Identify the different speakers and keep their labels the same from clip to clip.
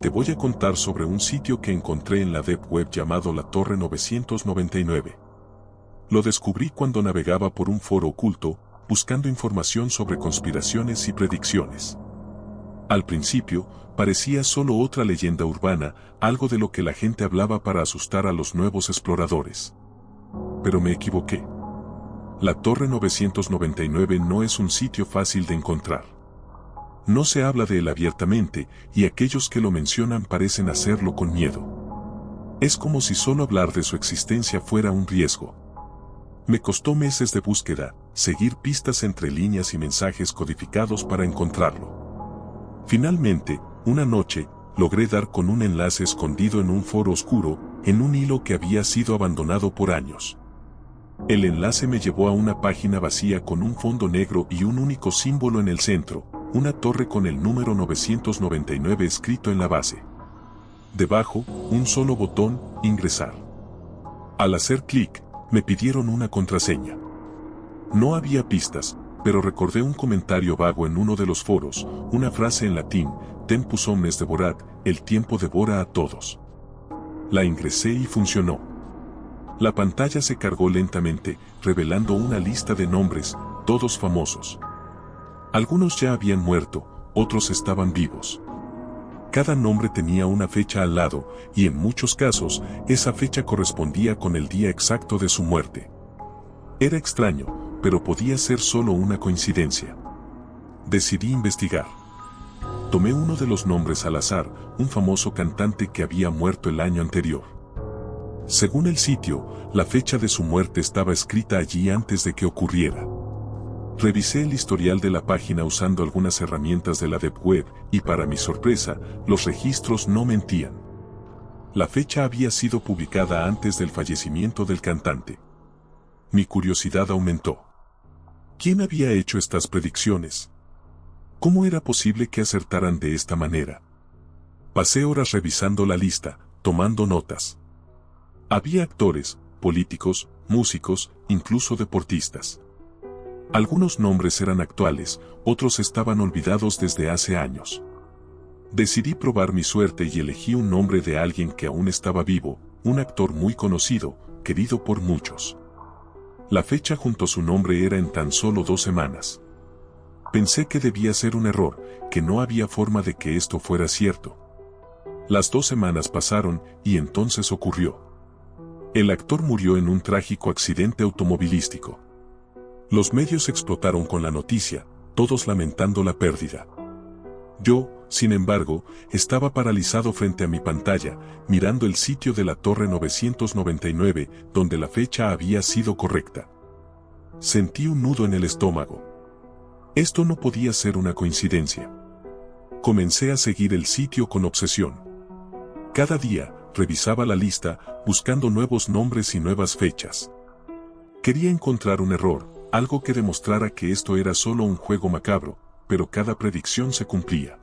Speaker 1: Te voy a contar sobre un sitio que encontré en la Deep Web llamado La Torre 999. Lo descubrí cuando navegaba por un foro oculto, buscando información sobre conspiraciones y predicciones. Al principio, parecía solo otra leyenda urbana, algo de lo que la gente hablaba para asustar a los nuevos exploradores. Pero me equivoqué. La Torre 999 no es un sitio fácil de encontrar. No se habla de él abiertamente, y aquellos que lo mencionan parecen hacerlo con miedo. Es como si solo hablar de su existencia fuera un riesgo. Me costó meses de búsqueda, seguir pistas entre líneas y mensajes codificados para encontrarlo. Finalmente, una noche, logré dar con un enlace escondido en un foro oscuro, en un hilo que había sido abandonado por años. El enlace me llevó a una página vacía con un fondo negro y un único símbolo en el centro, una torre con el número 999 escrito en la base. Debajo, un solo botón, ingresar. Al hacer clic, me pidieron una contraseña. No había pistas, pero recordé un comentario vago en uno de los foros, una frase en latín, tempus omnes devorat, el tiempo devora a todos. La ingresé y funcionó. La pantalla se cargó lentamente, revelando una lista de nombres, todos famosos. Algunos ya habían muerto, otros estaban vivos. Cada nombre tenía una fecha al lado, y en muchos casos, esa fecha correspondía con el día exacto de su muerte. Era extraño, pero podía ser solo una coincidencia. Decidí investigar. Tomé uno de los nombres al azar, un famoso cantante que había muerto el año anterior. Según el sitio, la fecha de su muerte estaba escrita allí antes de que ocurriera. Revisé el historial de la página usando algunas herramientas de la Deep Web, y para mi sorpresa, los registros no mentían. La fecha había sido publicada antes del fallecimiento del cantante. Mi curiosidad aumentó. ¿Quién había hecho estas predicciones? ¿Cómo era posible que acertaran de esta manera? Pasé horas revisando la lista, tomando notas. Había actores, políticos, músicos, incluso deportistas. Algunos nombres eran actuales, otros estaban olvidados desde hace años. Decidí probar mi suerte y elegí un nombre de alguien que aún estaba vivo, un actor muy conocido, querido por muchos. La fecha junto a su nombre era en tan solo 2 semanas. Pensé que debía ser un error, que no había forma de que esto fuera cierto. Las 2 semanas pasaron, y entonces ocurrió. El actor murió en un trágico accidente automovilístico. Los medios explotaron con la noticia, todos lamentando la pérdida. Yo, sin embargo, estaba paralizado frente a mi pantalla, mirando el sitio de la Torre 999, donde la fecha había sido correcta. Sentí un nudo en el estómago. Esto no podía ser una coincidencia. Comencé a seguir el sitio con obsesión. Cada día, revisaba la lista, buscando nuevos nombres y nuevas fechas. Quería encontrar un error, algo que demostrara que esto era solo un juego macabro, pero cada predicción se cumplía.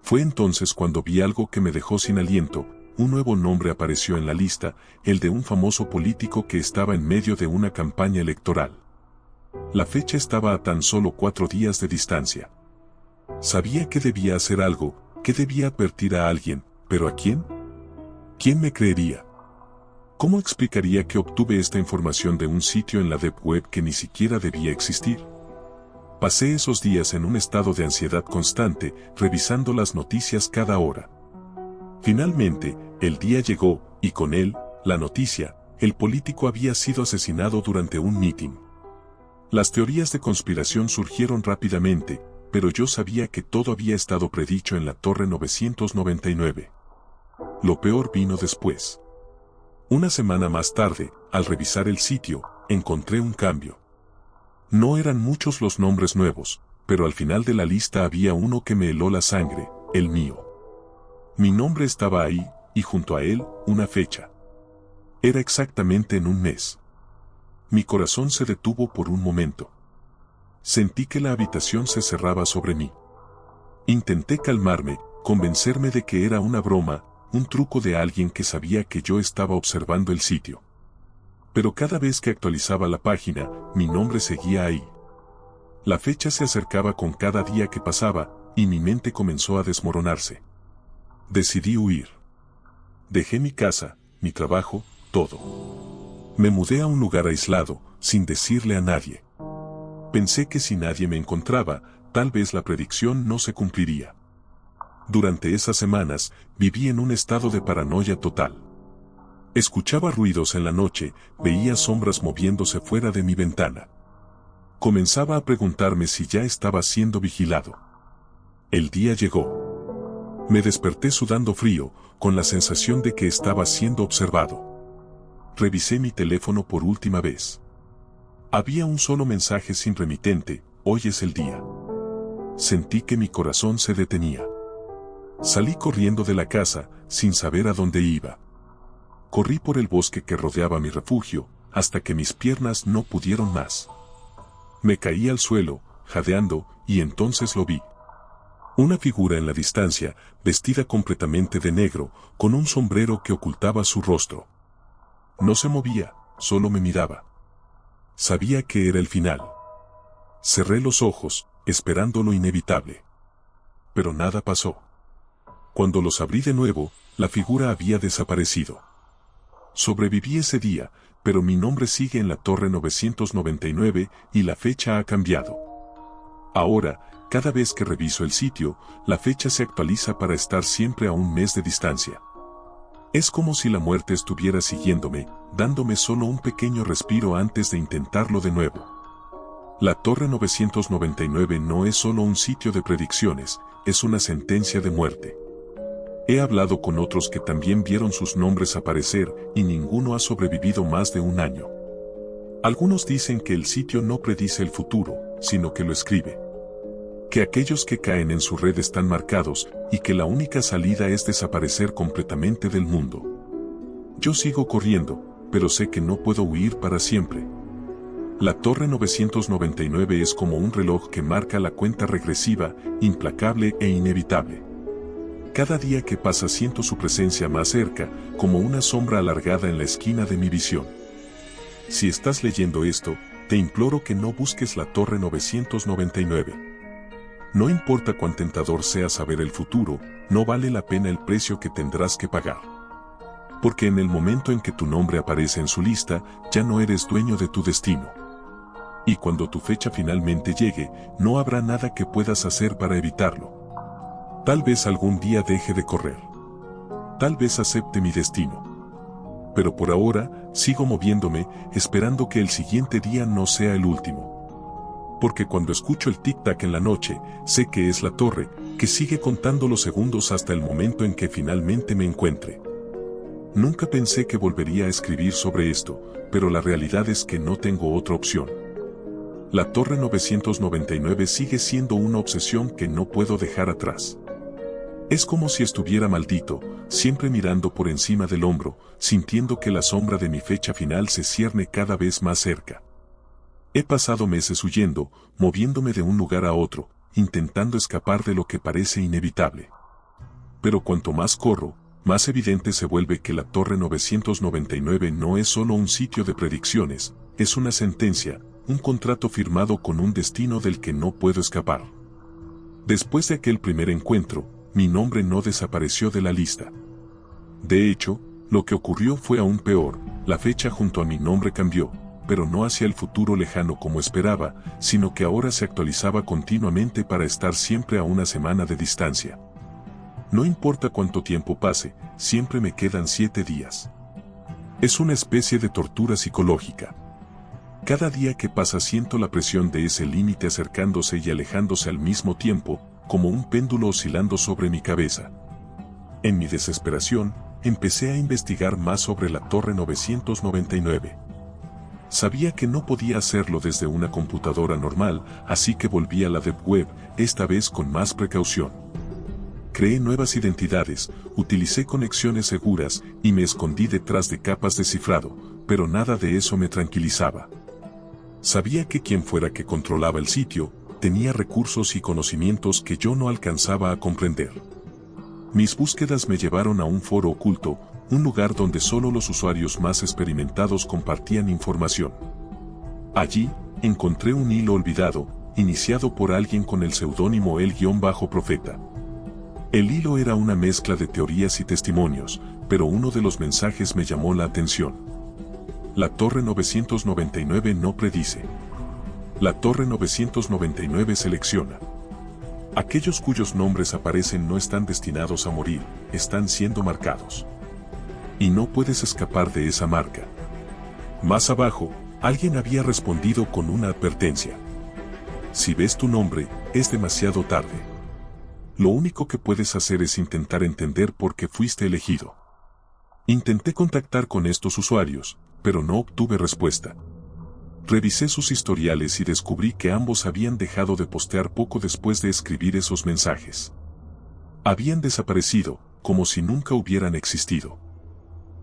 Speaker 1: Fue entonces cuando vi algo que me dejó sin aliento. Un nuevo nombre apareció en la lista, el de un famoso político que estaba en medio de una campaña electoral. La fecha estaba a tan solo 4 días de distancia. Sabía que debía hacer algo, que debía advertir a alguien, pero ¿a quién? ¿Quién me creería? ¿Cómo explicaría que obtuve esta información de un sitio en la Deep Web que ni siquiera debía existir? Pasé esos días en un estado de ansiedad constante, revisando las noticias cada hora. Finalmente, el día llegó, y con él, la noticia: el político había sido asesinado durante un mitin. Las teorías de conspiración surgieron rápidamente, pero yo sabía que todo había estado predicho en la Torre 999. Lo peor vino después. Una semana más tarde, al revisar el sitio, encontré un cambio. No eran muchos los nombres nuevos, pero al final de la lista había uno que me heló la sangre, el mío. Mi nombre estaba ahí, y junto a él, una fecha. Era exactamente en un mes. Mi corazón se detuvo por un momento. Sentí que la habitación se cerraba sobre mí. Intenté calmarme, convencerme de que era una broma, un truco de alguien que sabía que yo estaba observando el sitio. Pero cada vez que actualizaba la página, mi nombre seguía ahí. La fecha se acercaba con cada día que pasaba, y mi mente comenzó a desmoronarse. Decidí huir. Dejé mi casa, mi trabajo, todo. Me mudé a un lugar aislado, sin decirle a nadie. Pensé que si nadie me encontraba, tal vez la predicción no se cumpliría. Durante esas semanas, viví en un estado de paranoia total. Escuchaba ruidos en la noche, veía sombras moviéndose fuera de mi ventana. Comenzaba a preguntarme si ya estaba siendo vigilado. El día llegó. Me desperté sudando frío, con la sensación de que estaba siendo observado. Revisé mi teléfono por última vez. Había un solo mensaje sin remitente: hoy es el día. Sentí que mi corazón se detenía. Salí corriendo de la casa, sin saber a dónde iba. Corrí por el bosque que rodeaba mi refugio, hasta que mis piernas no pudieron más. Me caí al suelo, jadeando, y entonces lo vi. Una figura en la distancia, vestida completamente de negro, con un sombrero que ocultaba su rostro. No se movía, solo me miraba. Sabía que era el final. Cerré los ojos, esperando lo inevitable. Pero nada pasó. Cuando los abrí de nuevo, la figura había desaparecido. Sobreviví ese día, pero mi nombre sigue en la Torre 999 y la fecha ha cambiado. Ahora, cada vez que reviso el sitio, la fecha se actualiza para estar siempre a un mes de distancia. Es como si la muerte estuviera siguiéndome, dándome solo un pequeño respiro antes de intentarlo de nuevo. La Torre 999 no es solo un sitio de predicciones, es una sentencia de muerte. He hablado con otros que también vieron sus nombres aparecer y ninguno ha sobrevivido más de un año. Algunos dicen que el sitio no predice el futuro, sino que lo escribe. Que aquellos que caen en su red están marcados y que la única salida es desaparecer completamente del mundo. Yo sigo corriendo, pero sé que no puedo huir para siempre. La Torre 999 es como un reloj que marca la cuenta regresiva, implacable e inevitable. Cada día que pasa siento su presencia más cerca, como una sombra alargada en la esquina de mi visión. Si estás leyendo esto, te imploro que no busques la Torre 999. No importa cuán tentador sea saber el futuro, no vale la pena el precio que tendrás que pagar. Porque en el momento en que tu nombre aparece en su lista, ya no eres dueño de tu destino. Y cuando tu fecha finalmente llegue, no habrá nada que puedas hacer para evitarlo. Tal vez algún día deje de correr. Tal vez acepte mi destino. Pero por ahora, sigo moviéndome, esperando que el siguiente día no sea el último. Porque cuando escucho el tic-tac en la noche, sé que es la torre, que sigue contando los segundos hasta el momento en que finalmente me encuentre. Nunca pensé que volvería a escribir sobre esto, pero la realidad es que no tengo otra opción. La Torre 999 sigue siendo una obsesión que no puedo dejar atrás. Es como si estuviera maldito, siempre mirando por encima del hombro, sintiendo que la sombra de mi fecha final se cierne cada vez más cerca. He pasado meses huyendo, moviéndome de un lugar a otro, intentando escapar de lo que parece inevitable. Pero cuanto más corro, más evidente se vuelve que la Torre 999 no es solo un sitio de predicciones, es una sentencia, un contrato firmado con un destino del que no puedo escapar. Después de aquel primer encuentro, mi nombre no desapareció de la lista. De hecho, lo que ocurrió fue aún peor, la fecha junto a mi nombre cambió, pero no hacia el futuro lejano como esperaba, sino que ahora se actualizaba continuamente para estar siempre a una semana de distancia. No importa cuánto tiempo pase, siempre me quedan 7 días. Es una especie de tortura psicológica. Cada día que pasa siento la presión de ese límite acercándose y alejándose al mismo tiempo, como un péndulo oscilando sobre mi cabeza. En mi desesperación, empecé a investigar más sobre la Torre 999. Sabía que no podía hacerlo desde una computadora normal, así que volví a la Deep Web, esta vez con más precaución. Creé nuevas identidades, utilicé conexiones seguras y me escondí detrás de capas de cifrado, pero nada de eso me tranquilizaba. Sabía que quien fuera que controlaba el sitio, tenía recursos y conocimientos que yo no alcanzaba a comprender. Mis búsquedas me llevaron a un foro oculto, un lugar donde solo los usuarios más experimentados compartían información. Allí, encontré un hilo olvidado, iniciado por alguien con el seudónimo El-Profeta. El hilo era una mezcla de teorías y testimonios, pero uno de los mensajes me llamó la atención. La Torre 999 no predice. La Torre 999 selecciona. Aquellos cuyos nombres aparecen no están destinados a morir, están siendo marcados. Y no puedes escapar de esa marca. Más abajo, alguien había respondido con una advertencia. Si ves tu nombre, es demasiado tarde. Lo único que puedes hacer es intentar entender por qué fuiste elegido. Intenté contactar con estos usuarios, pero no obtuve respuesta. Revisé sus historiales y descubrí que ambos habían dejado de postear poco después de escribir esos mensajes. Habían desaparecido, como si nunca hubieran existido.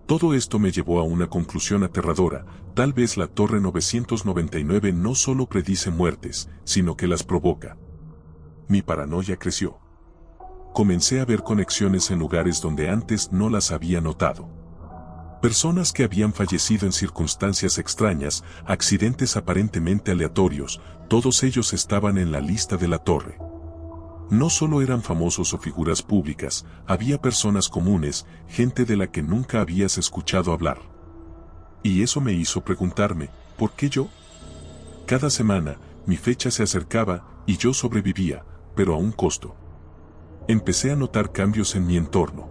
Speaker 1: Todo esto me llevó a una conclusión aterradora: tal vez la Torre 999 no solo predice muertes, sino que las provoca. Mi paranoia creció. Comencé a ver conexiones en lugares donde antes no las había notado. Personas que habían fallecido en circunstancias extrañas, accidentes aparentemente aleatorios, todos ellos estaban en la lista de la torre. No solo eran famosos o figuras públicas, había personas comunes, gente de la que nunca habías escuchado hablar. Y eso me hizo preguntarme, ¿por qué yo? Cada semana, mi fecha se acercaba, y yo sobrevivía, pero a un costo. Empecé a notar cambios en mi entorno.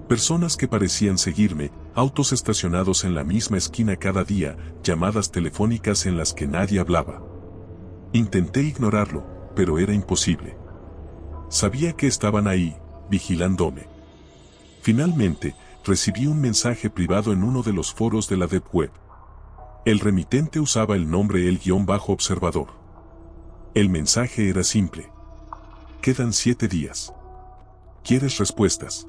Speaker 1: Personas que parecían seguirme, autos estacionados en la misma esquina cada día, llamadas telefónicas en las que nadie hablaba. Intenté ignorarlo, pero era imposible. Sabía que estaban ahí, vigilándome. Finalmente, recibí un mensaje privado en uno de los foros de la Deep Web. El remitente usaba el nombre el-observador. El mensaje era simple. Quedan 7 días. ¿Quieres respuestas?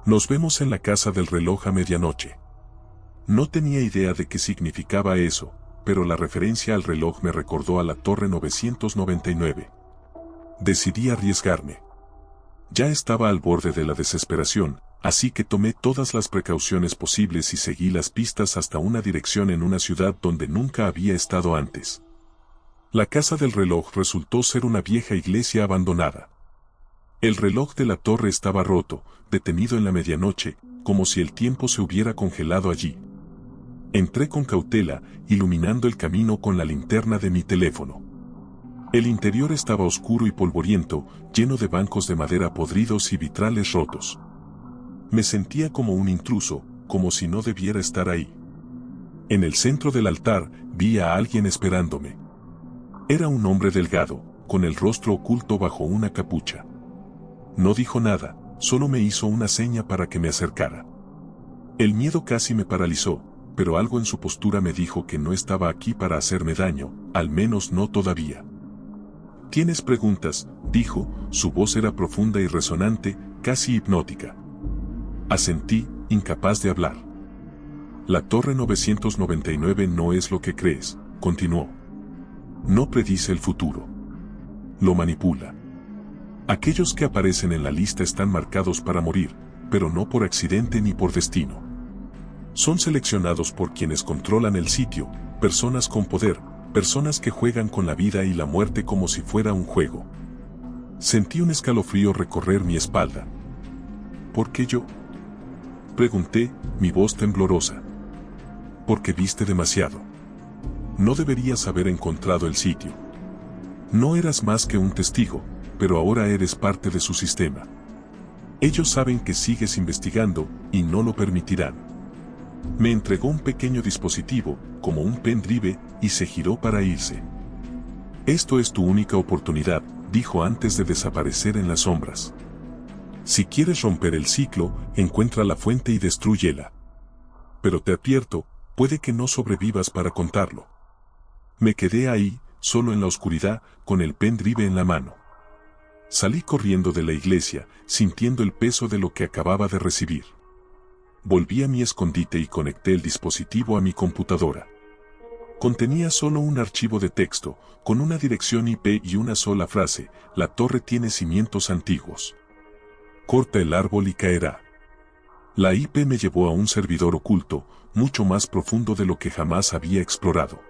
Speaker 1: Nos vemos en la casa del reloj a medianoche. No tenía idea de qué significaba eso, pero la referencia al reloj me recordó a la Torre 999. Decidí arriesgarme. Ya estaba al borde de la desesperación, así que tomé todas las precauciones posibles y seguí las pistas hasta una dirección en una ciudad donde nunca había estado antes. La casa del reloj resultó ser una vieja iglesia abandonada. El reloj de la torre estaba roto, detenido en la medianoche, como si el tiempo se hubiera congelado allí. Entré con cautela, iluminando el camino con la linterna de mi teléfono. El interior estaba oscuro y polvoriento, lleno de bancos de madera podridos y vitrales rotos. Me sentía como un intruso, como si no debiera estar ahí. En el centro del altar, vi a alguien esperándome. Era un hombre delgado, con el rostro oculto bajo una capucha. No dijo nada, solo me hizo una seña para que me acercara. El miedo casi me paralizó, pero algo en su postura me dijo que no estaba aquí para hacerme daño, al menos no todavía. ¿Tienes preguntas?, dijo, su voz era profunda y resonante, casi hipnótica. Asentí, incapaz de hablar. La Torre 999 no es lo que crees, continuó. No predice el futuro. Lo manipula. Aquellos que aparecen en la lista están marcados para morir, pero no por accidente ni por destino. Son seleccionados por quienes controlan el sitio, personas con poder, personas que juegan con la vida y la muerte como si fuera un juego. Sentí un escalofrío recorrer mi espalda. ¿Por qué yo?, pregunté, mi voz temblorosa. Porque viste demasiado. No deberías haber encontrado el sitio. No eras más que un testigo, pero ahora eres parte de su sistema. Ellos saben que sigues investigando, y no lo permitirán. Me entregó un pequeño dispositivo, como un pendrive, y se giró para irse. Esto es tu única oportunidad, dijo antes de desaparecer en las sombras. Si quieres romper el ciclo, encuentra la fuente y destrúyela. Pero te advierto, puede que no sobrevivas para contarlo. Me quedé ahí, solo en la oscuridad, con el pendrive en la mano. Salí corriendo de la iglesia, sintiendo el peso de lo que acababa de recibir. Volví a mi escondite y conecté el dispositivo a mi computadora. Contenía solo un archivo de texto, con una dirección IP y una sola frase: la torre tiene cimientos antiguos. Corta el árbol y caerá. La IP me llevó a un servidor oculto, mucho más profundo de lo que jamás había explorado.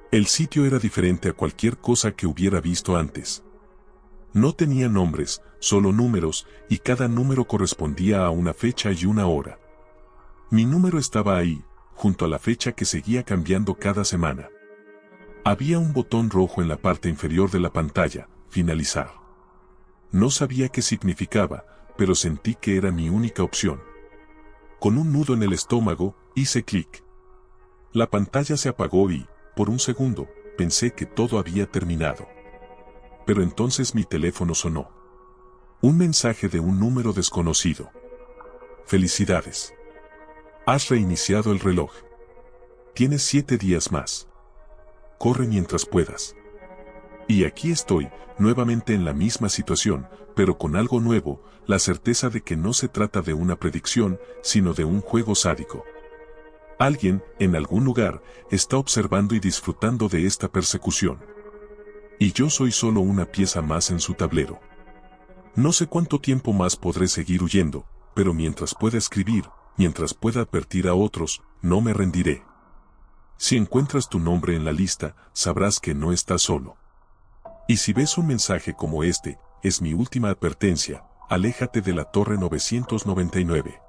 Speaker 1: El sitio era diferente a cualquier cosa que hubiera visto antes. No tenía nombres, solo números, y cada número correspondía a una fecha y una hora. Mi número estaba ahí, junto a la fecha que seguía cambiando cada semana. Había un botón rojo en la parte inferior de la pantalla, finalizar. No sabía qué significaba, pero sentí que era mi única opción. Con un nudo en el estómago, hice clic. La pantalla se apagó y, por un segundo, pensé que todo había terminado. Pero entonces mi teléfono sonó. Un mensaje de un número desconocido. Felicidades. Has reiniciado el reloj. Tienes 7 días más. Corre mientras puedas. Y aquí estoy, nuevamente en la misma situación, pero con algo nuevo, la certeza de que no se trata de una predicción, sino de un juego sádico. Alguien, en algún lugar, está observando y disfrutando de esta persecución. Y yo soy solo una pieza más en su tablero. No sé cuánto tiempo más podré seguir huyendo, pero mientras pueda escribir, mientras pueda advertir a otros, no me rendiré. Si encuentras tu nombre en la lista, sabrás que no estás solo. Y si ves un mensaje como este, es mi última advertencia, aléjate de la Torre 999.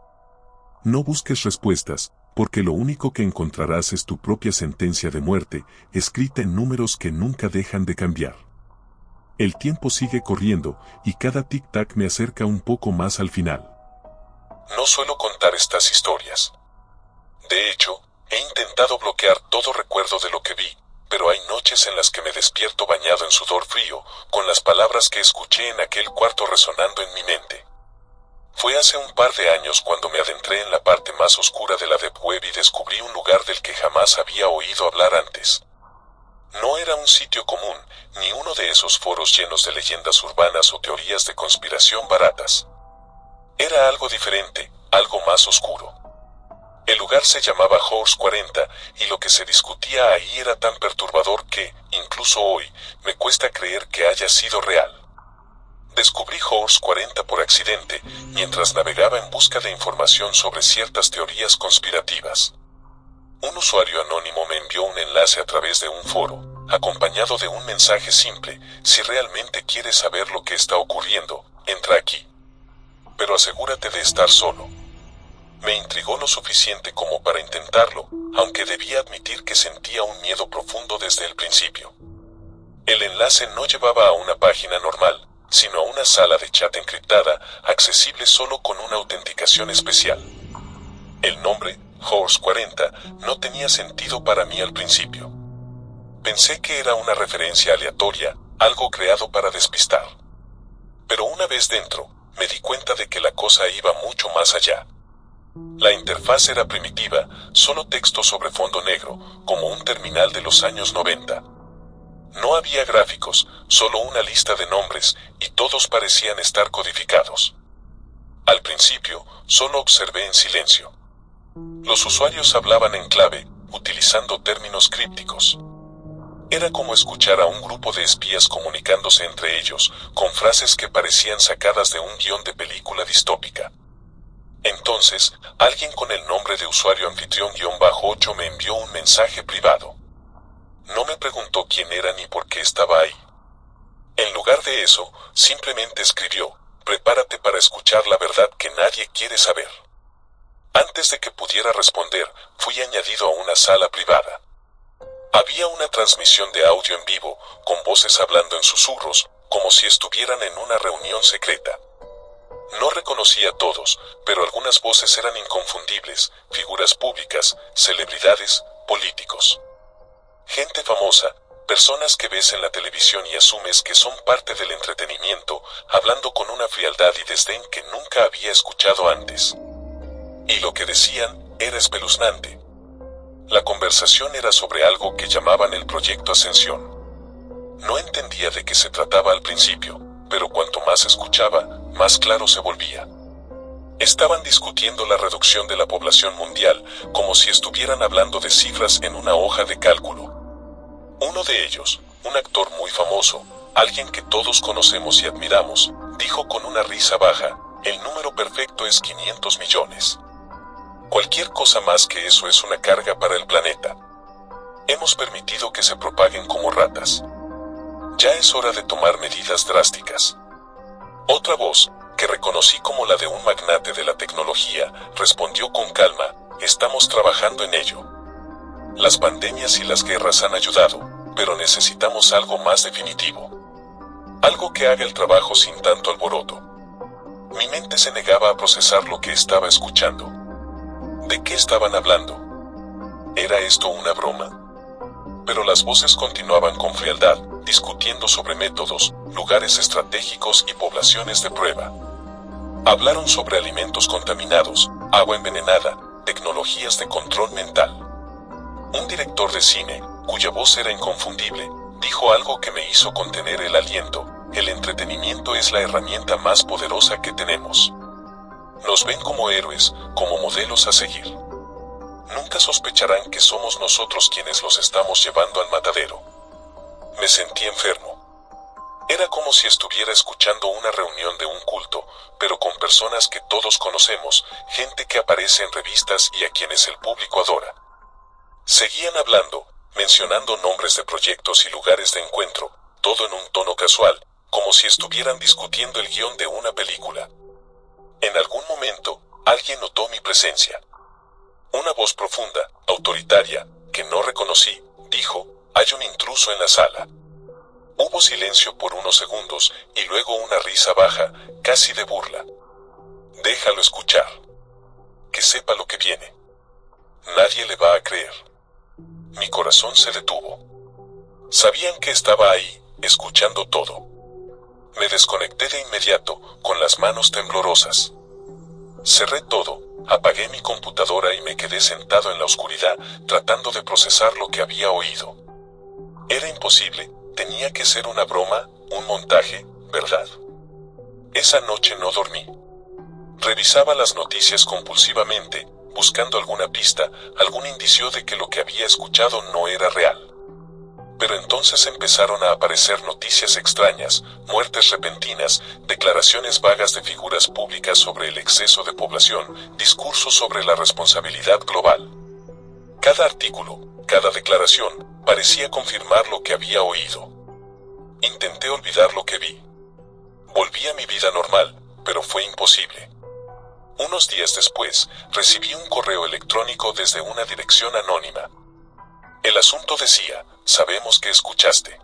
Speaker 1: No busques respuestas, porque lo único que encontrarás es tu propia sentencia de muerte, escrita en números que nunca dejan de cambiar. El tiempo sigue corriendo, y cada tic-tac me acerca un poco más al final. No suelo contar estas historias. De hecho, he intentado bloquear todo recuerdo de lo que vi, pero hay noches en las que me despierto bañado en sudor frío, con las palabras que escuché en aquel cuarto resonando en mi mente. Fue hace un par de años cuando me adentré en la parte más oscura de la Deep Web y descubrí un lugar del que jamás había oído hablar antes. No era un sitio común, ni uno de esos foros llenos de leyendas urbanas o teorías de conspiración baratas. Era algo diferente, algo más oscuro. El lugar se llamaba Horse 40, y lo que se discutía ahí era tan perturbador que, incluso hoy, me cuesta creer que haya sido real. Descubrí Horse 40 por accidente, mientras navegaba en busca de información sobre ciertas teorías conspirativas. Un usuario anónimo me envió un enlace a través de un foro, acompañado de un mensaje simple: si realmente quieres saber lo que está ocurriendo, entra aquí. Pero asegúrate de estar solo. Me intrigó lo suficiente como para intentarlo, aunque debía admitir que sentía un miedo profundo desde el principio. El enlace no llevaba a una página normal, sino a una sala de chat encriptada, accesible solo con una autenticación especial. El nombre, Horse 40, no tenía sentido para mí al principio. Pensé que era una referencia aleatoria, algo creado para despistar. Pero una vez dentro, me di cuenta de que la cosa iba mucho más allá. La interfaz era primitiva, solo texto sobre fondo negro, como un terminal de los años 90. No había gráficos, solo una lista de nombres, y todos parecían estar codificados. Al principio, solo observé en silencio. Los usuarios hablaban en clave, utilizando términos crípticos. Era como escuchar a un grupo de espías comunicándose entre ellos, con frases que parecían sacadas de un guión de película distópica. Entonces, alguien con el nombre de usuario anfitrión-8 me envió un mensaje privado. No me preguntó quién era ni por qué estaba ahí. En lugar de eso, simplemente escribió: prepárate para escuchar la verdad que nadie quiere saber. Antes de que pudiera responder, fui añadido a una sala privada. Había una transmisión de audio en vivo, con voces hablando en susurros, como si estuvieran en una reunión secreta. No reconocí a todos, pero algunas voces eran inconfundibles: figuras públicas, celebridades, políticos. Gente famosa, personas que ves en la televisión y asumes que son parte del entretenimiento, hablando con una frialdad y desdén que nunca había escuchado antes. Y lo que decían era espeluznante. La conversación era sobre algo que llamaban el Proyecto Ascensión. No entendía de qué se trataba al principio, pero cuanto más escuchaba, más claro se volvía. Estaban discutiendo la reducción de la población mundial, como si estuvieran hablando de cifras en una hoja de cálculo. Uno de ellos, un actor muy famoso, alguien que todos conocemos y admiramos, dijo con una risa baja: el número perfecto es 500 millones. Cualquier cosa más que eso es una carga para el planeta. Hemos permitido que se propaguen como ratas. Ya es hora de tomar medidas drásticas. Otra voz, que reconocí como la de un magnate de la tecnología, respondió con calma: estamos trabajando en ello. Las pandemias y las guerras han ayudado, pero necesitamos algo más definitivo. Algo que haga el trabajo sin tanto alboroto. Mi mente se negaba a procesar lo que estaba escuchando. ¿De qué estaban hablando? ¿Era esto una broma? Pero las voces continuaban con frialdad, discutiendo sobre métodos, lugares estratégicos y poblaciones de prueba. Hablaron sobre alimentos contaminados, agua envenenada, tecnologías de control mental. Un director de cine, cuya voz era inconfundible, dijo algo que me hizo contener el aliento: el entretenimiento es la herramienta más poderosa que tenemos. Nos ven como héroes, como modelos a seguir. Nunca sospecharán que somos nosotros quienes los estamos llevando al matadero. Me sentí enfermo. Era como si estuviera escuchando una reunión de un culto, pero con personas que todos conocemos, gente que aparece en revistas y a quienes el público adora. Seguían hablando, mencionando nombres de proyectos y lugares de encuentro, todo en un tono casual, como si estuvieran discutiendo el guión de una película. En algún momento, alguien notó mi presencia. Una voz profunda, autoritaria, que no reconocí, dijo: hay un intruso en la sala. Hubo silencio por unos segundos y luego una risa baja, casi de burla. Déjalo escuchar. Que sepa lo que viene. Nadie le va a creer. Mi corazón se detuvo. Sabían que estaba ahí, escuchando todo. Me desconecté de inmediato, con las manos temblorosas. Cerré todo, apagué mi computadora y me quedé sentado en la oscuridad, tratando de procesar lo que había oído. Era imposible, tenía que ser una broma, un montaje, ¿verdad? Esa noche no dormí. Revisaba las noticias compulsivamente, buscando alguna pista, algún indicio de que lo que había escuchado no era real. Pero entonces empezaron a aparecer noticias extrañas, muertes repentinas, declaraciones vagas de figuras públicas sobre el exceso de población, discursos sobre la responsabilidad global. Cada artículo, cada declaración, parecía confirmar lo que había oído. Intenté olvidar lo que vi. Volví a mi vida normal, pero fue imposible. Unos días después, recibí un correo electrónico desde una dirección anónima. El asunto decía: sabemos que escuchaste.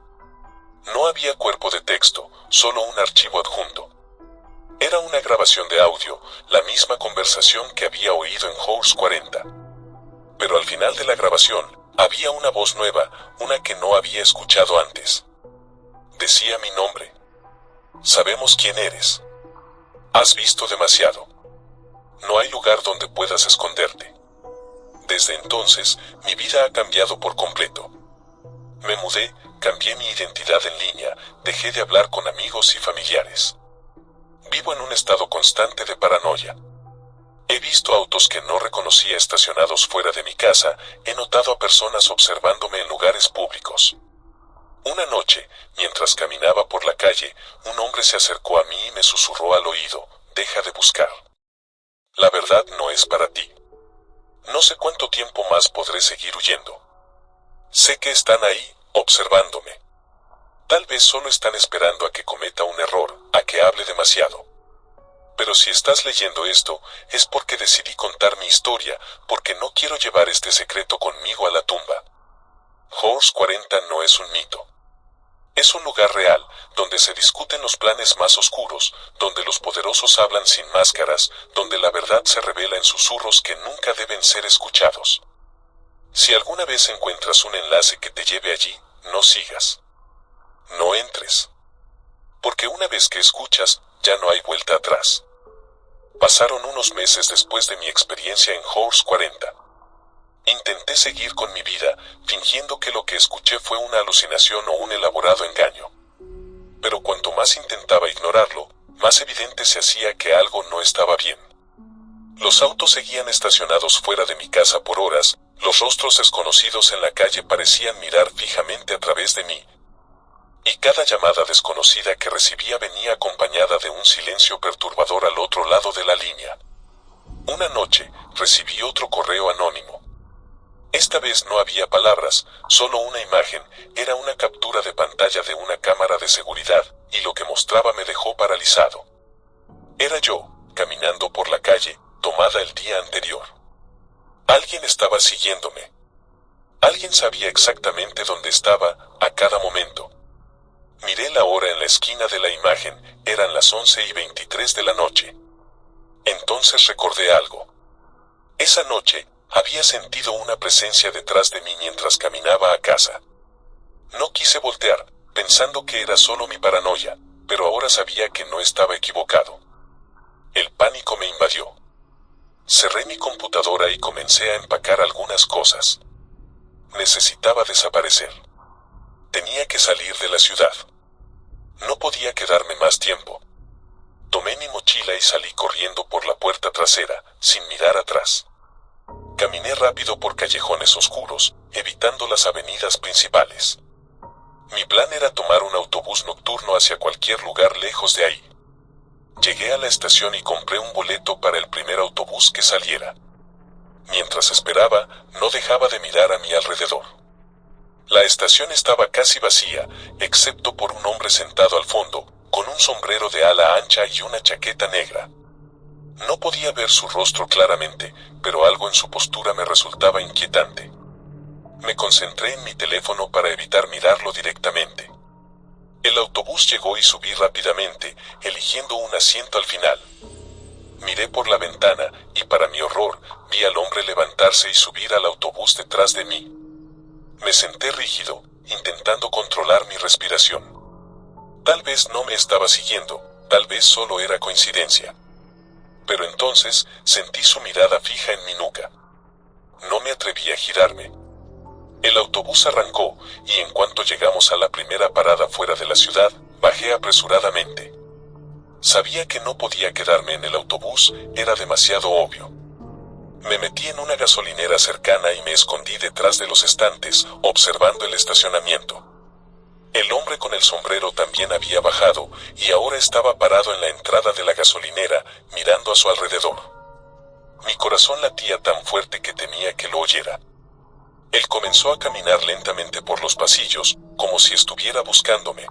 Speaker 1: No había cuerpo de texto, solo un archivo adjunto. Era una grabación de audio, la misma conversación que había oído en Horse 40. Pero al final de la grabación, había una voz nueva, una que no había escuchado antes. Decía mi nombre. Sabemos quién eres. Has visto demasiado. No hay lugar donde puedas esconderte. Desde entonces, mi vida ha cambiado por completo. Me mudé, cambié mi identidad en línea, dejé de hablar con amigos y familiares. Vivo en un estado constante de paranoia. He visto autos que no reconocía estacionados fuera de mi casa, he notado a personas observándome en lugares públicos. Una noche, mientras caminaba por la calle, un hombre se acercó a mí y me susurró al oído: deja de buscar. La verdad no es para ti. No sé cuánto tiempo más podré seguir huyendo. Sé que están ahí, observándome. Tal vez solo están esperando a que cometa un error, a que hable demasiado. Pero si estás leyendo esto, es porque decidí contar mi historia, porque no quiero llevar este secreto conmigo a la tumba. Horse 40 no es un mito. Es un lugar real, donde se discuten los planes más oscuros, donde los poderosos hablan sin máscaras, donde la verdad se revela en susurros que nunca deben ser escuchados. Si alguna vez encuentras un enlace que te lleve allí, no sigas. No entres. Porque una vez que escuchas, ya no hay vuelta atrás. Pasaron unos meses después de mi experiencia en Horse 40. Intenté seguir con mi vida, fingiendo que lo que escuché fue una alucinación o un elaborado engaño. Pero cuanto más intentaba ignorarlo, más evidente se hacía que algo no estaba bien. Los autos seguían estacionados fuera de mi casa por horas, los rostros desconocidos en la calle parecían mirar fijamente a través de mí. Y cada llamada desconocida que recibía venía acompañada de un silencio perturbador al otro lado de la línea. Una noche, recibí otro correo anónimo. Esta vez no había palabras, solo una imagen, era una captura de pantalla de una cámara de seguridad, y lo que mostraba me dejó paralizado. Era yo, caminando por la calle, tomada el día anterior. Alguien estaba siguiéndome. Alguien sabía exactamente dónde estaba, a cada momento. Miré la hora en la esquina de la imagen, eran las 11:23 de la noche. Entonces recordé algo. Esa noche, había sentido una presencia detrás de mí mientras caminaba a casa. No quise voltear, pensando que era solo mi paranoia, pero ahora sabía que no estaba equivocado. El pánico me invadió. Cerré mi computadora y comencé a empacar algunas cosas. Necesitaba desaparecer. Tenía que salir de la ciudad. No podía quedarme más tiempo. Tomé mi mochila y salí corriendo por la puerta trasera, sin mirar atrás. Caminé rápido por callejones oscuros, evitando las avenidas principales. Mi plan era tomar un autobús nocturno hacia cualquier lugar lejos de ahí. Llegué a la estación y compré un boleto para el primer autobús que saliera. Mientras esperaba, no dejaba de mirar a mi alrededor. La estación estaba casi vacía, excepto por un hombre sentado al fondo, con un sombrero de ala ancha y una chaqueta negra. No podía ver su rostro claramente, pero algo en su postura me resultaba inquietante. Me concentré en mi teléfono para evitar mirarlo directamente. El autobús llegó y subí rápidamente, eligiendo un asiento al final. Miré por la ventana y para mi horror, vi al hombre levantarse y subir al autobús detrás de mí. Me senté rígido, intentando controlar mi respiración. Tal vez no me estaba siguiendo, tal vez solo era coincidencia. Pero entonces sentí su mirada fija en mi nuca. No me atreví a girarme. El autobús arrancó, y en cuanto llegamos a la primera parada fuera de la ciudad, bajé apresuradamente. Sabía que no podía quedarme en el autobús, era demasiado obvio. Me metí en una gasolinera cercana y me escondí detrás de los estantes, observando el estacionamiento. El hombre con el sombrero también había bajado, y ahora estaba parado en la entrada de la gasolinera, mirando a su alrededor. Mi corazón latía tan fuerte que temía que lo oyera. Él comenzó a caminar lentamente por los pasillos, como si estuviera buscándome.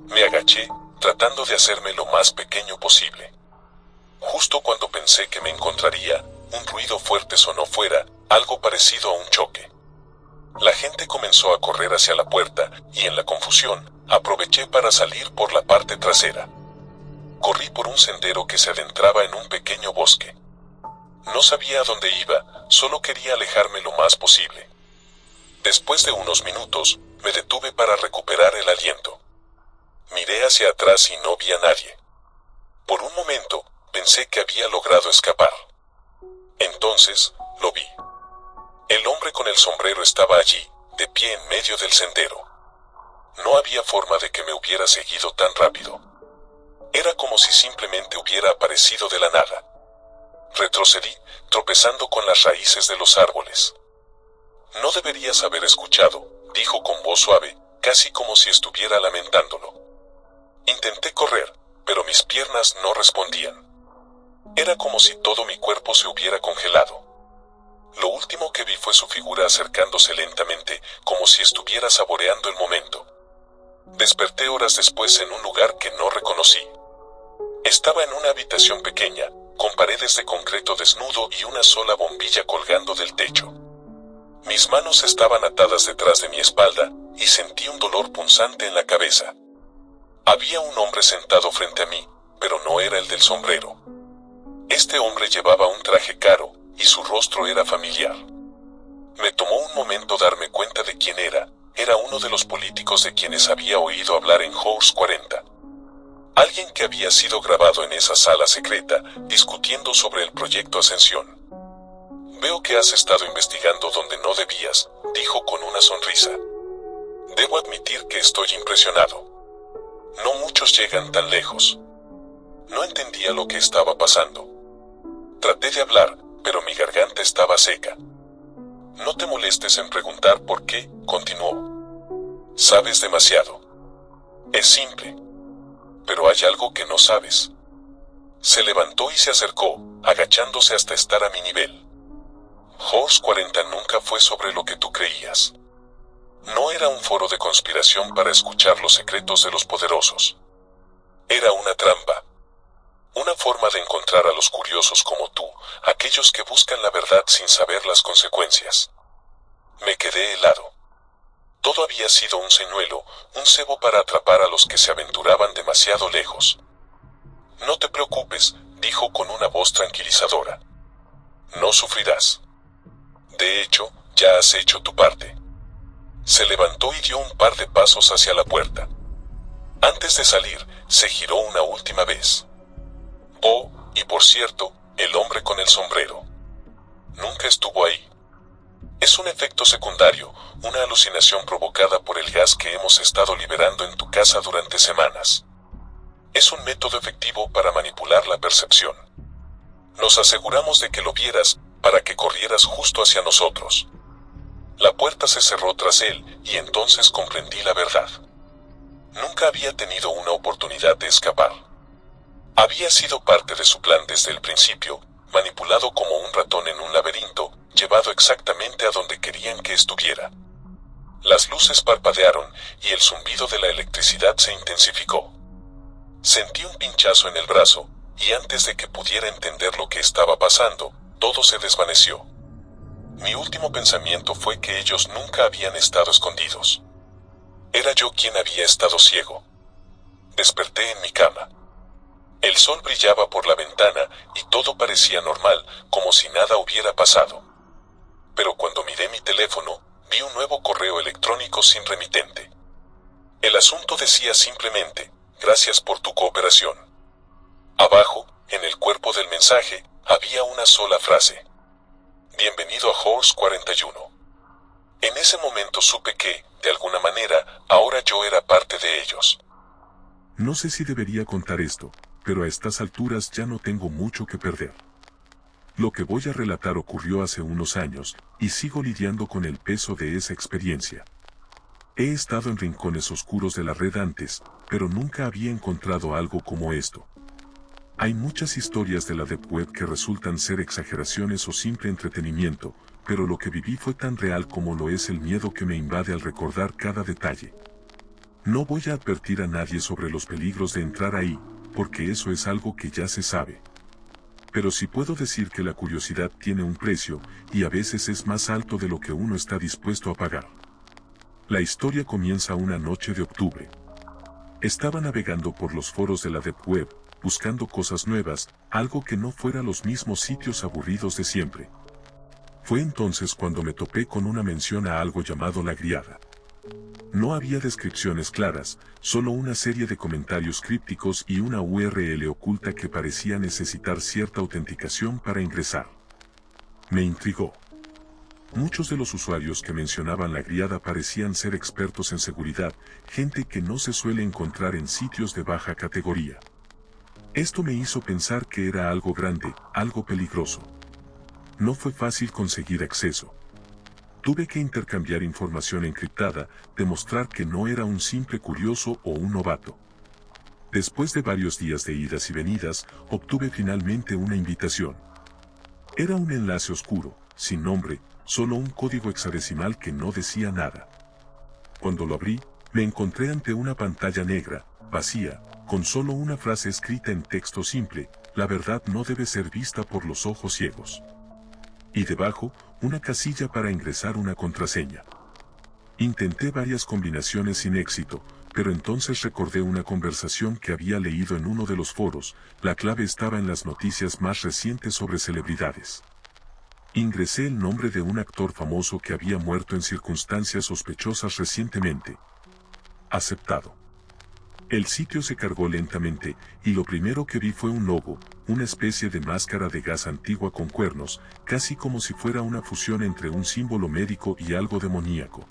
Speaker 1: Me agaché, tratando de hacerme lo más pequeño posible. Justo cuando pensé que me encontraría, un ruido fuerte sonó fuera, algo parecido a un choque. La gente comenzó a correr hacia la puerta, y en la confusión, aproveché para salir por la parte trasera. Corrí por un sendero que se adentraba en un pequeño bosque. No sabía a dónde iba, solo quería alejarme lo más posible. Después de unos minutos, me detuve para recuperar el aliento. Miré hacia atrás y no vi a nadie. Por un momento, pensé que había logrado escapar. Entonces, lo vi. El hombre con el sombrero estaba allí, de pie en medio del sendero. No había forma de que me hubiera seguido tan rápido. Era como si simplemente hubiera aparecido de la nada. Retrocedí, tropezando con las raíces de los árboles. No deberías haber escuchado, dijo con voz suave, casi como si estuviera lamentándolo. Intenté correr, pero mis piernas no respondían. Era como si todo mi cuerpo se hubiera congelado. Lo último que vi fue su figura acercándose lentamente, como si estuviera saboreando el momento. Desperté horas después en un lugar que no reconocí. Estaba en una habitación pequeña, con paredes de concreto desnudo y una sola bombilla colgando del techo. Mis manos estaban atadas detrás de mi espalda, y sentí un dolor punzante en la cabeza. Había un hombre sentado frente a mí, pero no era el del sombrero. Este hombre llevaba un traje caro, y su rostro era familiar. Me tomó un momento darme cuenta de quién era. Era uno de los políticos de quienes había oído hablar en House 40. Alguien que había sido grabado en esa sala secreta, discutiendo sobre el proyecto Ascensión. Veo que has estado investigando donde no debías, dijo con una sonrisa. Debo admitir que estoy impresionado. No muchos llegan tan lejos. No entendía lo que estaba pasando. Traté de hablar, pero mi garganta estaba seca. No te molestes en preguntar por qué, continuó. Sabes demasiado. Es simple. Pero hay algo que no sabes. Se levantó y se acercó, agachándose hasta estar a mi nivel. Horse 40 nunca fue sobre lo que tú creías. No era un foro de conspiración para escuchar los secretos de los poderosos. Era una trampa. Una forma de encontrar a los curiosos como tú, aquellos que buscan la verdad sin saber las consecuencias. Me quedé helado. Todo había sido un señuelo, un cebo para atrapar a los que se aventuraban demasiado lejos. No te preocupes, dijo con una voz tranquilizadora. No sufrirás. De hecho, ya has hecho tu parte. Se levantó y dio un par de pasos hacia la puerta. Antes de salir, se giró una última vez. Oh, y por cierto, el hombre con el sombrero. Nunca estuvo ahí. Es un efecto secundario, una alucinación provocada por el gas que hemos estado liberando en tu casa durante semanas. Es un método efectivo para manipular la percepción. Nos aseguramos de que lo vieras, para que corrieras justo hacia nosotros. La puerta se cerró tras él, y entonces comprendí la verdad. Nunca había tenido una oportunidad de escapar. Había sido parte de su plan desde el principio, manipulado como un ratón en un laberinto, llevado exactamente a donde querían que estuviera. Las luces parpadearon, y el zumbido de la electricidad se intensificó. Sentí un pinchazo en el brazo, y antes de que pudiera entender lo que estaba pasando, todo se desvaneció. Mi último pensamiento fue que ellos nunca habían estado escondidos. Era yo quien había estado ciego. Desperté en mi cama. El sol brillaba por la ventana y todo parecía normal, como si nada hubiera pasado. Pero cuando miré mi teléfono, vi un nuevo correo electrónico sin remitente. El asunto decía simplemente, gracias por tu cooperación. Abajo, en el cuerpo del mensaje, había una sola frase. Bienvenido a Horse 41. En ese momento supe que, de alguna manera, ahora yo era parte de ellos. No sé si debería contar esto, pero a estas alturas ya no tengo mucho que perder. Lo que voy a relatar ocurrió hace unos años, y sigo lidiando con el peso de esa experiencia. He estado en rincones oscuros de la red antes, pero nunca había encontrado algo como esto. Hay muchas historias de la Deep Web que resultan ser exageraciones o simple entretenimiento, pero lo que viví fue tan real como lo es el miedo que me invade al recordar cada detalle. No voy a advertir a nadie sobre los peligros de entrar ahí, porque eso es algo que ya se sabe. Pero sí puedo decir que la curiosidad tiene un precio, y a veces es más alto de lo que uno está dispuesto a pagar. La historia comienza una noche de octubre. Estaba navegando por los foros de la Deep Web, buscando cosas nuevas, algo que no fuera los mismos sitios aburridos de siempre. Fue entonces cuando me topé con una mención a algo llamado La Griada. No había descripciones claras, solo una serie de comentarios crípticos y una URL oculta que parecía necesitar cierta autenticación para ingresar. Me intrigó. Muchos de los usuarios que mencionaban La Griada parecían ser expertos en seguridad, gente que no se suele encontrar en sitios de baja categoría. Esto me hizo pensar que era algo grande, algo peligroso. No fue fácil conseguir acceso. Tuve que intercambiar información encriptada, demostrar que no era un simple curioso o un novato. Después de varios días de idas y venidas, obtuve finalmente una invitación. Era un enlace oscuro, sin nombre, solo un código hexadecimal que no decía nada. Cuando lo abrí, me encontré ante una pantalla negra, vacía, con solo una frase escrita en texto simple: la verdad no debe ser vista por los ojos ciegos. Y debajo, una casilla para ingresar una contraseña. Intenté varias combinaciones sin éxito, pero entonces recordé una conversación que había leído en uno de los foros. La clave estaba en las noticias más recientes sobre celebridades. Ingresé el nombre de un actor famoso que había muerto en circunstancias sospechosas recientemente. Aceptado. El sitio se cargó lentamente, y lo primero que vi fue un logo, una especie de máscara de gas antigua con cuernos, casi como si fuera una fusión entre un símbolo médico y algo demoníaco.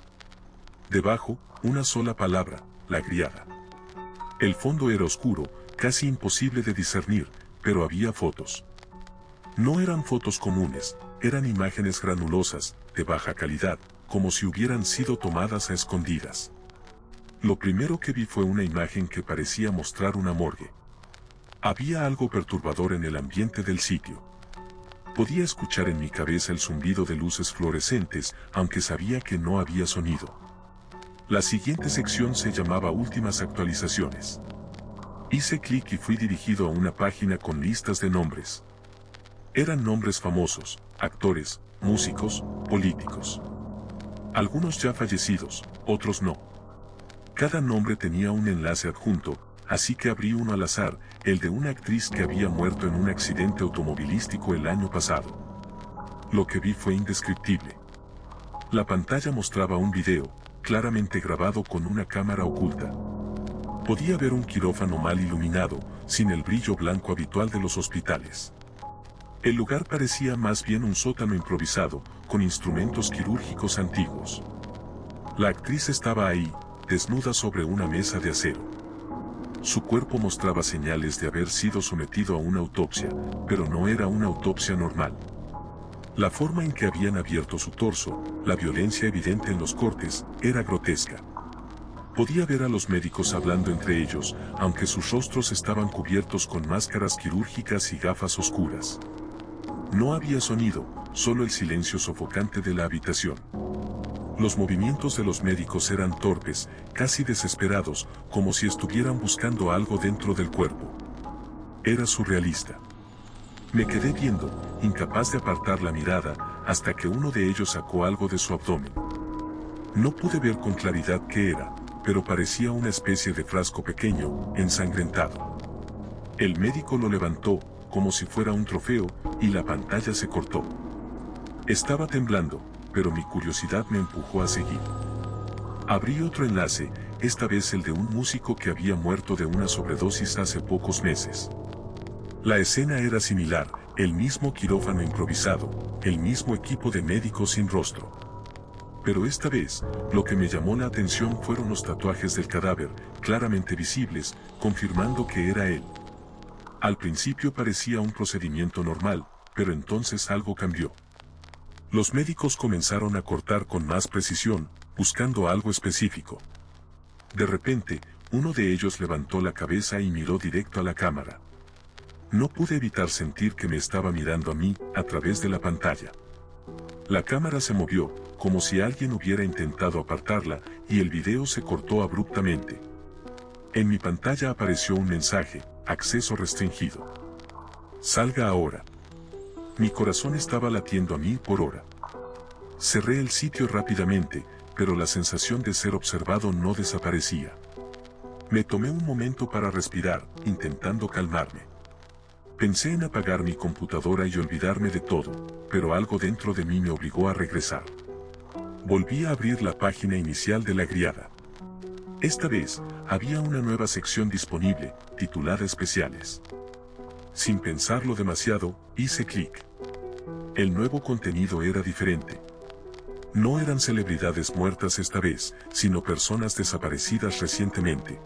Speaker 1: Debajo, una sola palabra: La Griada. El fondo era oscuro, casi imposible de discernir, pero había fotos. No eran fotos comunes, eran imágenes granulosas, de baja calidad, como si hubieran sido tomadas a escondidas. Lo primero que vi fue una imagen que parecía mostrar una morgue. Había algo perturbador en el ambiente del sitio. Podía escuchar en mi cabeza el zumbido de luces fluorescentes, aunque sabía que no había sonido. La siguiente sección se llamaba Últimas actualizaciones. Hice clic y fui dirigido a una página con listas de nombres. Eran nombres famosos, actores, músicos, políticos. Algunos ya fallecidos, otros no. Cada nombre tenía un enlace adjunto, así que abrí uno al azar, el de una actriz que había muerto en un accidente automovilístico el año pasado. Lo que vi fue indescriptible. La pantalla mostraba un video, claramente grabado con una cámara oculta. Podía ver un quirófano mal iluminado, sin el brillo blanco habitual de los hospitales. El lugar parecía más bien un sótano improvisado, con instrumentos quirúrgicos antiguos. La actriz estaba ahí, desnuda sobre una mesa de acero. Su cuerpo mostraba señales de haber sido sometido a una autopsia, pero no era una autopsia normal. La forma en que habían abierto su torso, la violencia evidente en los cortes, era grotesca. Podía ver a los médicos hablando entre ellos, aunque sus rostros estaban cubiertos con máscaras quirúrgicas y gafas oscuras. No había sonido, solo el silencio sofocante de la habitación. Los movimientos de los médicos eran torpes, casi desesperados, como si estuvieran buscando algo dentro del cuerpo. Era surrealista. Me quedé viendo, incapaz de apartar la mirada, hasta que uno de ellos sacó algo de su abdomen. No pude ver con claridad qué era, pero parecía una especie de frasco pequeño, ensangrentado. El médico lo levantó, como si fuera un trofeo, y la pantalla se cortó. Estaba temblando, pero mi curiosidad me empujó a seguir. Abrí otro enlace, esta vez el de un músico que había muerto de una sobredosis hace pocos meses. La escena era similar, el mismo quirófano improvisado, el mismo equipo de médicos sin rostro. Pero esta vez, lo que me llamó la atención fueron los tatuajes del cadáver, claramente visibles, confirmando que era él. Al principio parecía un procedimiento normal, pero entonces algo cambió. Los médicos comenzaron a cortar con más precisión, buscando algo específico. De repente, uno de ellos levantó la cabeza y miró directo a la cámara. No pude evitar sentir que me estaba mirando a mí, a través de la pantalla. La cámara se movió, como si alguien hubiera intentado apartarla, y el video se cortó abruptamente. En mi pantalla apareció un mensaje: acceso restringido. Salga ahora. Mi corazón estaba latiendo a 1000 por hora. Cerré el sitio rápidamente, pero la sensación de ser observado no desaparecía. Me tomé un momento para respirar, intentando calmarme. Pensé en apagar mi computadora y olvidarme de todo, pero algo dentro de mí me obligó a regresar. Volví a abrir la página inicial de la Griada. Esta vez, había una nueva sección disponible, titulada Especiales. Sin pensarlo demasiado, hice clic. El nuevo contenido era diferente. No eran celebridades muertas esta vez, sino personas desaparecidas recientemente.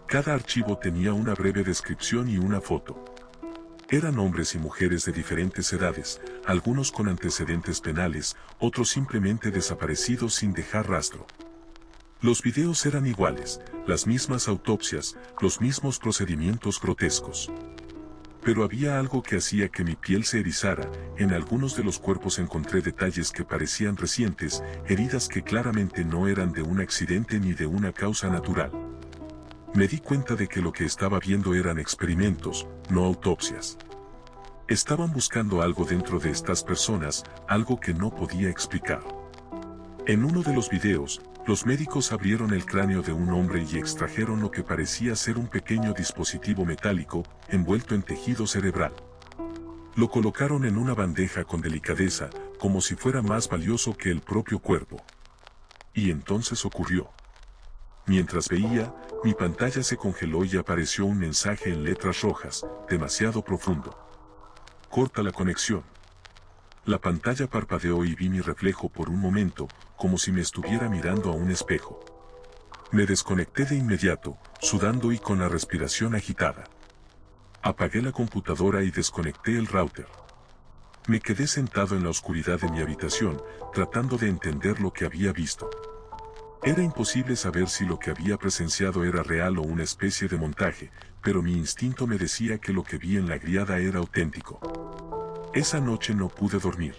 Speaker 1: Cada archivo tenía una breve descripción y una foto. Eran hombres y mujeres de diferentes edades, algunos con antecedentes penales, otros simplemente desaparecidos sin dejar rastro. Los videos eran iguales, las mismas autopsias, los mismos procedimientos grotescos. Pero había algo que hacía que mi piel se erizara. En algunos de los cuerpos encontré detalles que parecían recientes, heridas que claramente no eran de un accidente ni de una causa natural. Me di cuenta de que lo que estaba viendo eran experimentos, no autopsias. Estaban buscando algo dentro de estas personas, algo que no podía explicar. En uno de los videos, los médicos abrieron el cráneo de un hombre y extrajeron lo que parecía ser un pequeño dispositivo metálico, envuelto en tejido cerebral. Lo colocaron en una bandeja con delicadeza, como si fuera más valioso que el propio cuerpo. Y entonces ocurrió. Mientras veía, mi pantalla se congeló y apareció un mensaje en letras rojas: demasiado profundo. Corta la conexión. La pantalla parpadeó y vi mi reflejo por un momento, como si me estuviera mirando a un espejo. Me desconecté de inmediato, sudando y con la respiración agitada. Apagué la computadora y desconecté el router. Me quedé sentado en la oscuridad de mi habitación, tratando de entender lo que había visto. Era imposible saber si lo que había presenciado era real o una especie de montaje, pero mi instinto me decía que lo que vi en la Griada era auténtico. Esa noche no pude dormir.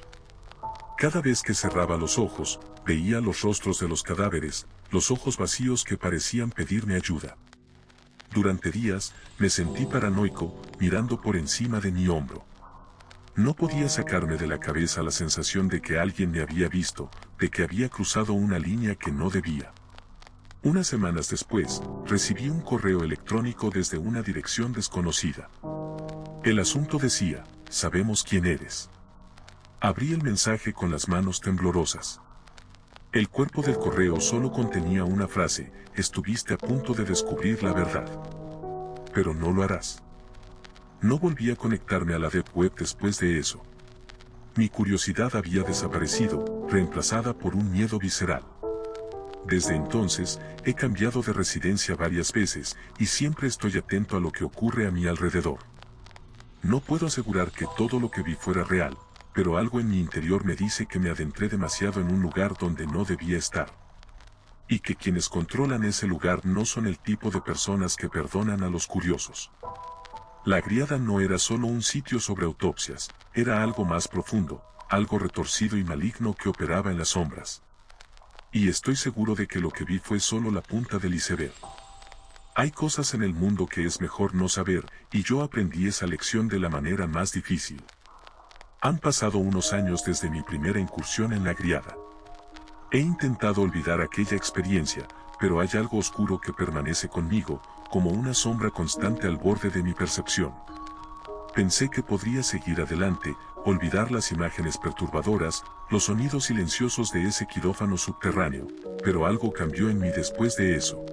Speaker 1: Cada vez que cerraba los ojos, veía los rostros de los cadáveres, los ojos vacíos que parecían pedirme ayuda. Durante días, me sentí paranoico, mirando por encima de mi hombro. No podía sacarme de la cabeza la sensación de que alguien me había visto, de que había cruzado una línea que no debía. Unas semanas después, recibí un correo electrónico desde una dirección desconocida. El asunto decía: sabemos quién eres. Abrí el mensaje con las manos temblorosas. El cuerpo del correo solo contenía una frase: estuviste a punto de descubrir la verdad. Pero no lo harás. No volví a conectarme a la Deep Web después de eso. Mi curiosidad había desaparecido, reemplazada por un miedo visceral. Desde entonces, he cambiado de residencia varias veces, y siempre estoy atento a lo que ocurre a mi alrededor. No puedo asegurar que todo lo que vi fuera real, pero algo en mi interior me dice que me adentré demasiado en un lugar donde no debía estar. Y que quienes controlan ese lugar no son el tipo de personas que perdonan a los curiosos. La Griada no era solo un sitio sobre autopsias, era algo más profundo, algo retorcido y maligno que operaba en las sombras. Y estoy seguro de que lo que vi fue solo la punta del iceberg. Hay cosas en el mundo que es mejor no saber, y yo aprendí esa lección de la manera más difícil. Han pasado unos años desde mi primera incursión en la Griada. He intentado olvidar aquella experiencia, pero hay algo oscuro que permanece conmigo, como una sombra constante al borde de mi percepción. Pensé que podría seguir adelante, olvidar las imágenes perturbadoras, los sonidos silenciosos de ese quirófano subterráneo, pero algo cambió en mí después de eso.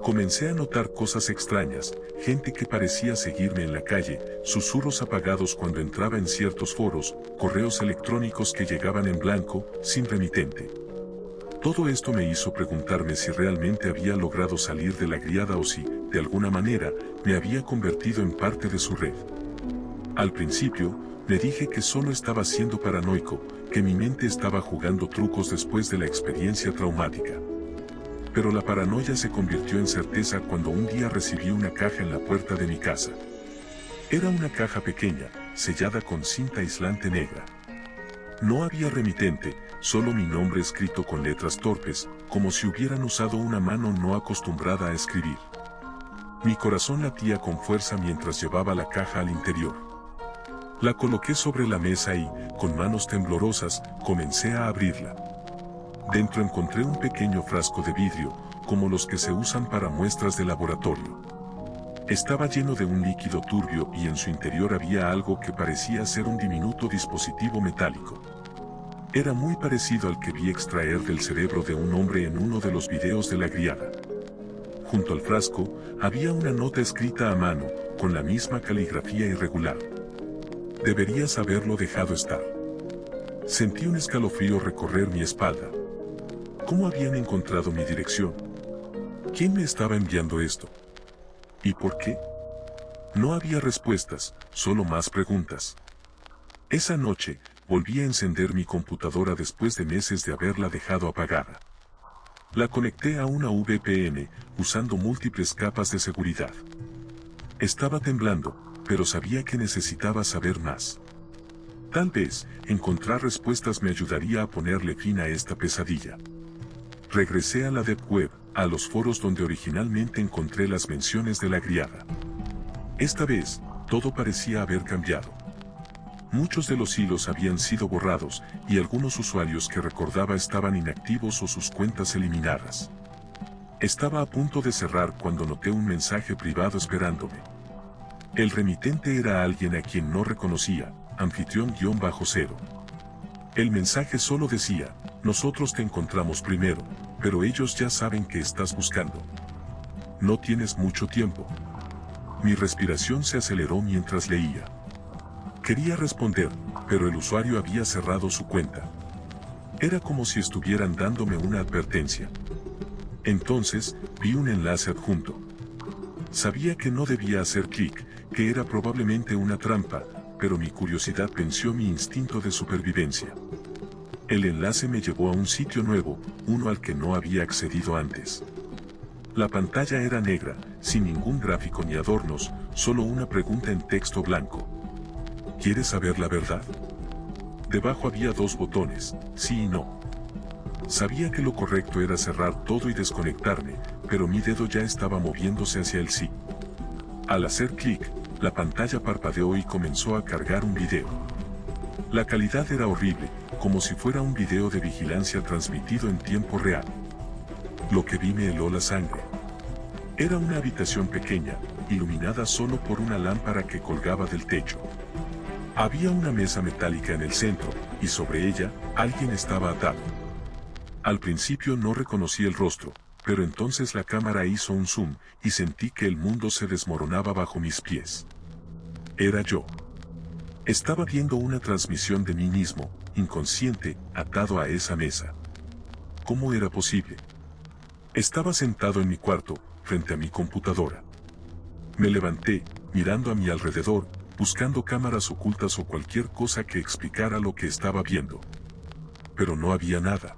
Speaker 1: Comencé a notar cosas extrañas, gente que parecía seguirme en la calle, susurros apagados cuando entraba en ciertos foros, correos electrónicos que llegaban en blanco, sin remitente. Todo esto me hizo preguntarme si realmente había logrado salir de la Griada o si, de alguna manera, me había convertido en parte de su red. Al principio, me dije que solo estaba siendo paranoico, que mi mente estaba jugando trucos después de la experiencia traumática. Pero la paranoia se convirtió en certeza cuando un día recibí una caja en la puerta de mi casa. Era una caja pequeña, sellada con cinta aislante negra. No había remitente, solo mi nombre escrito con letras torpes, como si hubieran usado una mano no acostumbrada a escribir. Mi corazón latía con fuerza mientras llevaba la caja al interior. La coloqué sobre la mesa y, con manos temblorosas, comencé a abrirla. Dentro encontré un pequeño frasco de vidrio, como los que se usan para muestras de laboratorio. Estaba lleno de un líquido turbio y en su interior había algo que parecía ser un diminuto dispositivo metálico. Era muy parecido al que vi extraer del cerebro de un hombre en uno de los videos de la Griada. Junto al frasco, había una nota escrita a mano, con la misma caligrafía irregular. Deberías haberlo dejado estar. Sentí un escalofrío recorrer mi espalda. ¿Cómo habían encontrado mi dirección? ¿Quién me estaba enviando esto? ¿Y por qué? No había respuestas, solo más preguntas. Esa noche, volví a encender mi computadora después de meses de haberla dejado apagada. La conecté a una VPN, usando múltiples capas de seguridad. Estaba temblando, pero sabía que necesitaba saber más. Tal vez, encontrar respuestas me ayudaría a ponerle fin a esta pesadilla. Regresé a la Deep Web, a los foros donde originalmente encontré las menciones de la Griada. Esta vez, todo parecía haber cambiado. Muchos de los hilos habían sido borrados, y algunos usuarios que recordaba estaban inactivos o sus cuentas eliminadas. Estaba a punto de cerrar cuando noté un mensaje privado esperándome. El remitente era alguien a quien no reconocía, anfitrión-0. El mensaje solo decía: nosotros te encontramos primero, pero ellos ya saben que estás buscando. No tienes mucho tiempo. Mi respiración se aceleró mientras leía. Quería responder, pero el usuario había cerrado su cuenta. Era como si estuvieran dándome una advertencia. Entonces, vi un enlace adjunto. Sabía que no debía hacer clic, que era probablemente una trampa, pero mi curiosidad venció mi instinto de supervivencia. El enlace me llevó a un sitio nuevo, uno al que no había accedido antes. La pantalla era negra, sin ningún gráfico ni adornos, solo una pregunta en texto blanco. ¿Quieres saber la verdad? Debajo había dos botones, sí y no. Sabía que lo correcto era cerrar todo y desconectarme, pero mi dedo ya estaba moviéndose hacia el sí. Al hacer clic, la pantalla parpadeó y comenzó a cargar un video. La calidad era horrible, como si fuera un video de vigilancia transmitido en tiempo real. Lo que vi me heló la sangre. Era una habitación pequeña, iluminada solo por una lámpara que colgaba del techo. Había una mesa metálica en el centro, y sobre ella, alguien estaba atado. Al principio no reconocí el rostro, pero entonces la cámara hizo un zoom, y sentí que el mundo se desmoronaba bajo mis pies. Era yo. Estaba viendo una transmisión de mí mismo, inconsciente, atado a esa mesa. ¿Cómo era posible? Estaba sentado en mi cuarto, frente a mi computadora. Me levanté, mirando a mi alrededor, buscando cámaras ocultas o cualquier cosa que explicara lo que estaba viendo. Pero no había nada.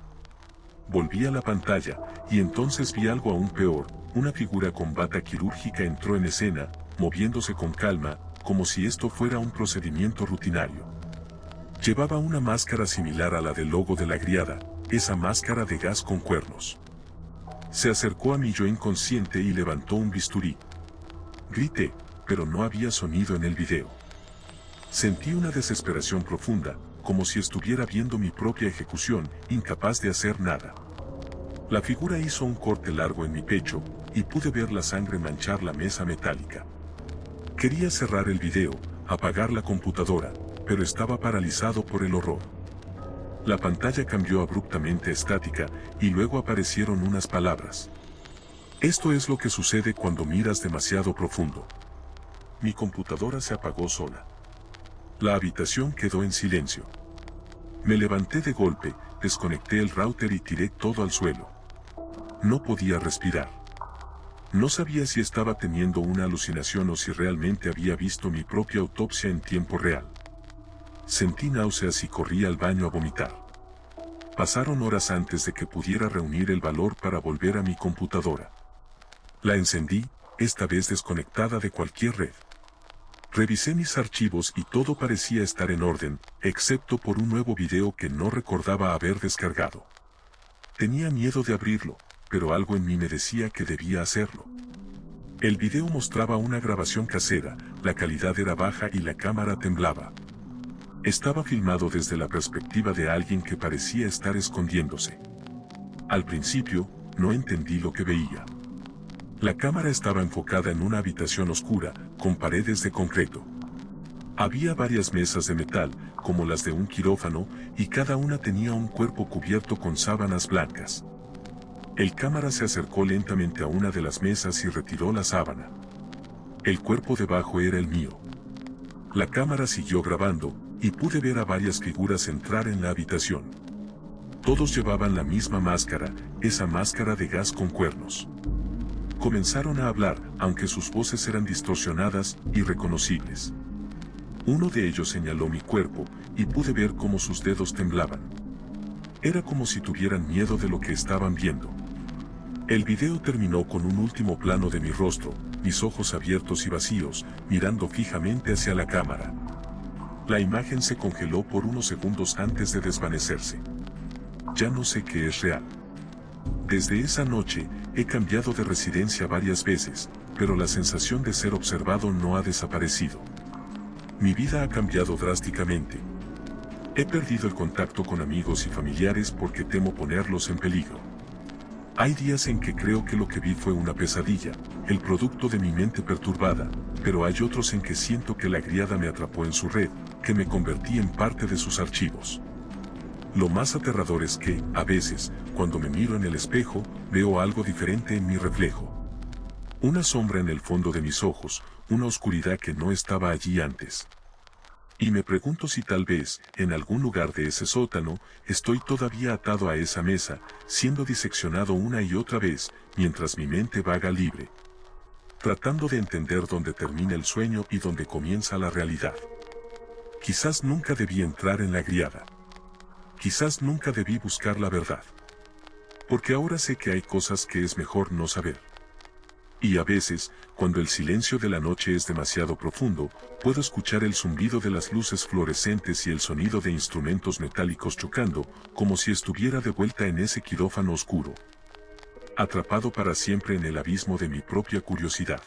Speaker 1: Volví a la pantalla, y entonces vi algo aún peor. Una figura con bata quirúrgica entró en escena, moviéndose con calma, como si esto fuera un procedimiento rutinario. Llevaba una máscara similar a la del logo de la criada, esa máscara de gas con cuernos. Se acercó a mí yo inconsciente y levantó un bisturí. Grité, pero no había sonido en el video. Sentí una desesperación profunda, como si estuviera viendo mi propia ejecución, incapaz de hacer nada. La figura hizo un corte largo en mi pecho, y pude ver la sangre manchar la mesa metálica. Quería cerrar el video, apagar la computadora, pero estaba paralizado por el horror. La pantalla cambió abruptamente a estática, y luego aparecieron unas palabras. Esto es lo que sucede cuando miras demasiado profundo. Mi computadora se apagó sola. La habitación quedó en silencio. Me levanté de golpe, desconecté el router y tiré todo al suelo. No podía respirar. No sabía si estaba teniendo una alucinación o si realmente había visto mi propia autopsia en tiempo real. Sentí náuseas y corrí al baño a vomitar. Pasaron horas antes de que pudiera reunir el valor para volver a mi computadora. La encendí, esta vez desconectada de cualquier red. Revisé mis archivos y todo parecía estar en orden, excepto por un nuevo video que no recordaba haber descargado. Tenía miedo de abrirlo, pero algo en mí me decía que debía hacerlo. El video mostraba una grabación casera, la calidad era baja y la cámara temblaba. Estaba filmado desde la perspectiva de alguien que parecía estar escondiéndose. Al principio, no entendí lo que veía. La cámara estaba enfocada en una habitación oscura, con paredes de concreto. Había varias mesas de metal, como las de un quirófano, y cada una tenía un cuerpo cubierto con sábanas blancas. El cámara se acercó lentamente a una de las mesas y retiró la sábana. El cuerpo debajo era el mío. La cámara siguió grabando, y pude ver a varias figuras entrar en la habitación. Todos llevaban la misma máscara, esa máscara de gas con cuernos. Comenzaron a hablar, aunque sus voces eran distorsionadas, irreconocibles. Uno de ellos señaló mi cuerpo, y pude ver cómo sus dedos temblaban. Era como si tuvieran miedo de lo que estaban viendo. El video terminó con un último plano de mi rostro, mis ojos abiertos y vacíos, mirando fijamente hacia la cámara. La imagen se congeló por unos segundos antes de desvanecerse. Ya no sé qué es real. Desde esa noche, he cambiado de residencia varias veces, pero la sensación de ser observado no ha desaparecido. Mi vida ha cambiado drásticamente. He perdido el contacto con amigos y familiares porque temo ponerlos en peligro. Hay días en que creo que lo que vi fue una pesadilla, el producto de mi mente perturbada, pero hay otros en que siento que la criada me atrapó en su red, que me convertí en parte de sus archivos. Lo más aterrador es que, a veces, cuando me miro en el espejo, veo algo diferente en mi reflejo. Una sombra en el fondo de mis ojos, una oscuridad que no estaba allí antes. Y me pregunto si tal vez, en algún lugar de ese sótano, estoy todavía atado a esa mesa, siendo diseccionado una y otra vez, mientras mi mente vaga libre. Tratando de entender dónde termina el sueño y dónde comienza la realidad. Quizás nunca debí entrar en la griada. Quizás nunca debí buscar la verdad. Porque ahora sé que hay cosas que es mejor no saber. Y a veces, cuando el silencio de la noche es demasiado profundo, puedo escuchar el zumbido de las luces fluorescentes y el sonido de instrumentos metálicos chocando, como si estuviera de vuelta en ese quirófano oscuro. Atrapado para siempre en el abismo de mi propia curiosidad.